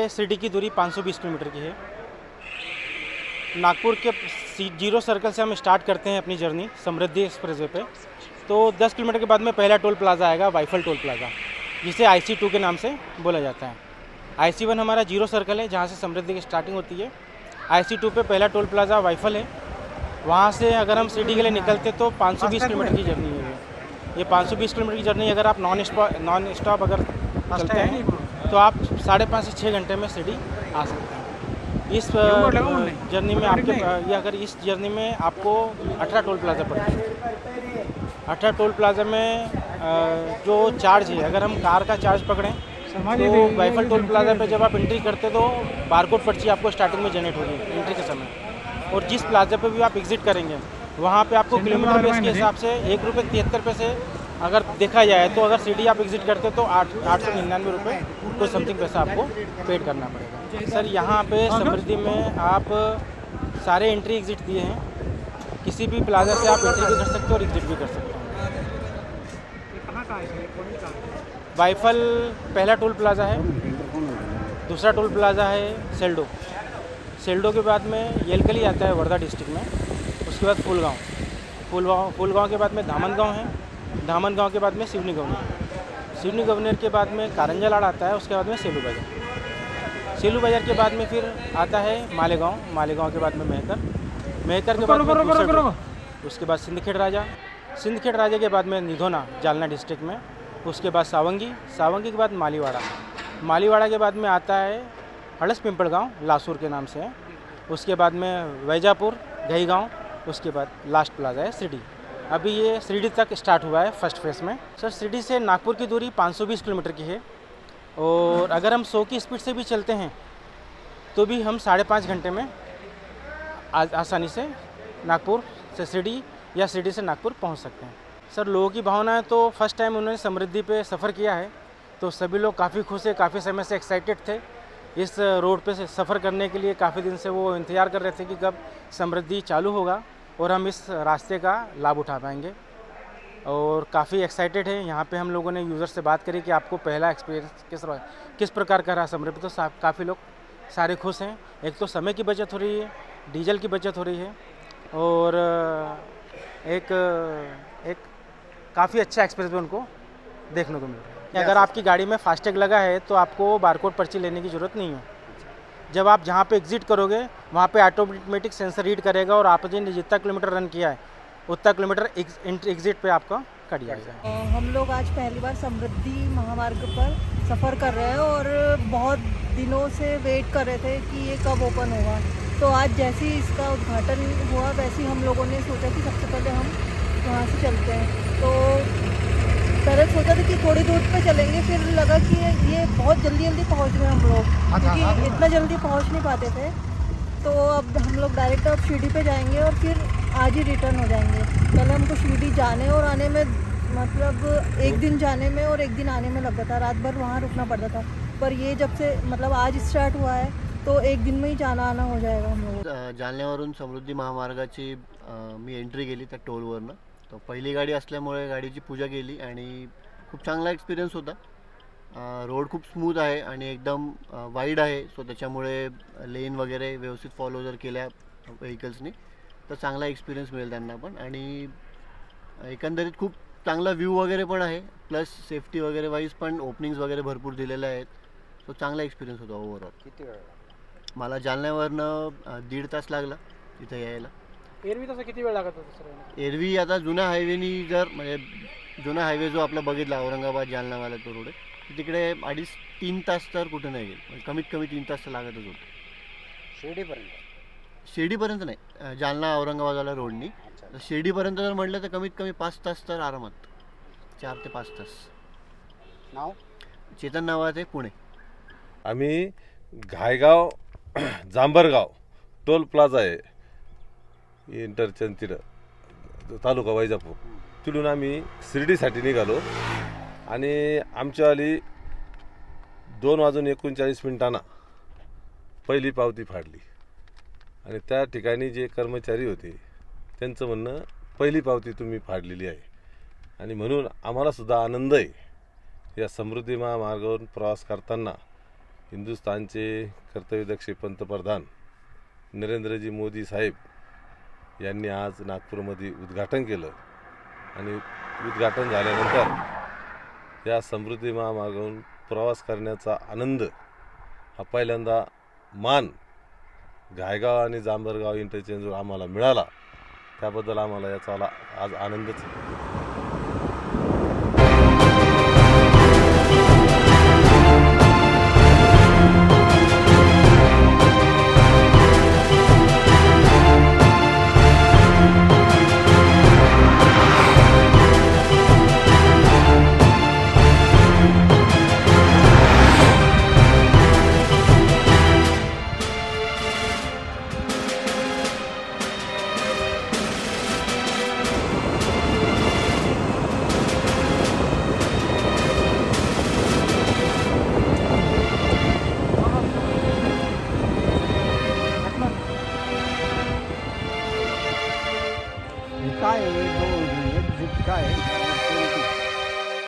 शिरडी की दूरी 520 किलोमीटर की है। नागपुर के जीरो सर्कल से हम स्टार्ट करते हैं अपनी जर्नी समृद्धि एक्सप्रेसवे पे। तो 10 किलोमीटर के बाद में पहला टोल प्लाज़ा आएगा, वाइफल टोल प्लाज़ा, जिसे IC2 के नाम से बोला जाता है। IC1 हमारा जीरो सर्कल है, जहाँ से समृद्धि की स्टार्टिंग होती है। IC2 पे पहला टोल प्लाज़ा वाइफल है। वहाँ से अगर हम शिरडी के लिए निकलते तो 520 किलोमीटर की जर्नी है। ये 520 किलोमीटर की जर्नी अगर आप नॉन स्टॉप अगर चलते हैं तो आप 5.5 से 6 घंटे में शिरडी आ सकते हैं। इस जर्नी में अगर इस जर्नी में आपको 18 टोल प्लाज़ा पड़ेगा। 18 टोल प्लाज़ा में जो चार्ज है, अगर हम कार का चार्ज पकड़ें तो वाइफल टोल प्लाज़ा पे जब आप एंट्री करते तो बारकोड पर्ची आपको स्टार्टिंग में जनरेट होगी एंट्री के समय, और जिस प्लाज़ा पे भी आप एग्ज़िट करेंगे वहाँ पे आपको किलोमीटर बेस के हिसाब से ₹1.73 अगर देखा जाए तो अगर शिरडी आप एग्ज़िट करते तो 899 कोई समथिंग पैसा आपको पेड करना पड़ेगा। सर यहाँ पे समृद्धि में आप सारे एंट्री एग्ज़िट दिए हैं। किसी भी प्लाज़ा से आप एंट्री भी कर सकते हो और एग्ज़िट भी कर सकते हो। वाइफल पहला टोल प्लाज़ा है, दूसरा टोल प्लाज़ा है सेल्डो के बाद में येलकली आता है वर्धा डिस्ट्रिक्ट में। उसके बाद फूलगांव के बाद में धामनगांव है। धामनगांव के बाद में सिवनी गवर्नर के बाद में कारंजालाड़ आता है। उसके बाद में सेलू बाज़ार के बाद में फिर आता है मालेगांव के बाद में मेहकर के बाद में दूसरा, उसके बाद सिंदखेड़ राजा के बाद में निधोना जालना डिस्ट्रिक्ट में। उसके बाद सावंगी के बाद मालीवाड़ा के बाद में आता है हड़स पिंपड़ गाँव, लासूर के नाम से है। उसके बाद में वैजापुर गही गाँव। उसके बाद लास्ट प्लाज़ा है शिरडी। अभी ये शिरडी तक स्टार्ट हुआ है फर्स्ट फेज़ में। सर शिरडी से नागपुर की दूरी 520 किलोमीटर की है, और अगर हम 100 की स्पीड से भी चलते हैं तो भी हम 5.5 घंटे में आसानी से नागपुर से शिरडी या शिरडी से नागपुर पहुंच सकते हैं। सर लोगों की भावना है तो फर्स्ट टाइम उन्होंने समृद्धि पे सफ़र किया है तो सभी लोग काफ़ी खुश है, काफ़ी समय से एक्साइटेड थे इस रोड पे से सफ़र करने के लिए। काफ़ी दिन से वो इंतज़ार कर रहे थे कि कब समृद्धि चालू होगा और हम इस रास्ते का लाभ उठा पाएंगे, और काफ़ी एक्साइटेड है। यहाँ पे हम लोगों ने यूज़र से बात करी कि आपको पहला एक्सपीरियंस किस प्रकार का रहा समृद्धि, तो काफ़ी लोग सारे खुश हैं। एक तो समय की बचत हो रही है, डीजल की बचत हो रही है, और एक काफ़ी अच्छा एक्सपीरियंस उनको देखने को मिल रहा है। अगर आपकी गाड़ी में फास्टैग लगा है तो आपको बारकोड पर्ची लेने की ज़रूरत नहीं है। जब आप जहाँ पे एग्ज़िट करोगे वहाँ पे ऑटोमेटिक सेंसर रीड करेगा और आपने जितना किलोमीटर रन किया है उतना किलोमीटर एग्ज़िट पे आपका कट जाएगा। हम लोग आज पहली बार समृद्धि महामार्ग पर सफ़र कर रहे हैं और बहुत दिनों से वेट कर रहे थे कि ये कब ओपन होगा। तो आज जैसे ही इसका उद्घाटन हुआ वैसे ही हम लोगों ने सोचा कि सबसे पहले हम वहाँ से चलते हैं। तो पहले सोचा था कि थोड़ी दूर पे चलेंगे, फिर लगा कि ये बहुत जल्दी पहुँच गए हम लोग, क्योंकि इतना जल्दी पहुँच नहीं पाते थे। तो अब हम लोग डायरेक्ट अब शिरडी पे जाएंगे और फिर आज ही रिटर्न हो जाएंगे। पहले हमको शिरडी जाने और आने में मतलब एक दिन जाने में और एक दिन आने में लगता था, रात भर वहाँ रुकना पड़ता था। पर ये जब से मतलब आज स्टार्ट हुआ है तो एक दिन में ही जाना आना हो जाएगा हम लोग। जालन्यावरून समृद्धी महामार्गाची मी एंट्री केली त्या टोलवरनं. तो पहिली गाडी असल्यामुळे गाडीची पूजा केली आणि खूप चांगला एक्सपिरियन्स होता. रोड खूप स्मूथ आहे आणि एकदम वाईड आहे, सो त्याच्यामुळे लेन वगैरे व्यवस्थित फॉलो जर केल्या व्हेकल्सनी तर चांगला एक्सपिरियन्स मिळेल त्यांना पण. आणि एकंदरीत खूप चांगला व्ह्यू वगैरे पण आहे, प्लस सेफ्टी वगैरे वाईज पण ओपनिंग्स वगैरे भरपूर दिलेले आहेत. सो चांगला एक्सपिरियन्स होता ओव्हरऑल. किती वेळ मला जालन्यावरनं 1.5 तास लागला तिथे यायला. एरवी तसं किती वेळ लागत होता सर? एरवी आता जुन्या हायवेनी जर म्हणजे जुना हायवे जो आपला बघितला औरंगाबाद जालनावाला तो रोड आहे, तिकडे 2.5-3 तास तर कुठे नाही गेले, कमीत कमी 3 तास तर लागतच होते शिर्डीपर्यंत नाही, जालना औरंगाबादवाला रोडनी. शिर्डीपर्यंत जर म्हटलं तर कमीत कमी 5 तास तर आरामात, 4 ते 5 तास. नाव चेतन नावाचे पुणे. आम्ही घायगाव जांभरगाव टोल प्लाझा आहे इंटरचेंज तिथं, तालुका वैजापूर, तिथून आम्ही शिर्डीसाठी निघालो आणि आमच्यावाली 2:39 पहिली पावती फाडली. आणि त्या ठिकाणी जे कर्मचारी होते त्यांचं म्हणणं पहिली पावती तुम्ही फाडलेली आहे, आणि म्हणून आम्हालासुद्धा आनंद आहे या समृद्धी महामार्गावरून प्रवास करताना हिंदुस्थानचे कर्तव्यदक्ष पंतप्रधान नरेंद्रजी मोदी साहेब यांनी आज नागपूरमध्ये उद्घाटन केलं आणि उद्घाटन झाल्यानंतर या समृद्धी महामार्गावरून प्रवास करण्याचा आनंद हा पहिल्यांदा मान घायगाव आणि जांभरगाव इंटरचेंजवर आम्हाला मिळाला. त्याबद्दल आम्हाला याचा आज आनंदच आहे.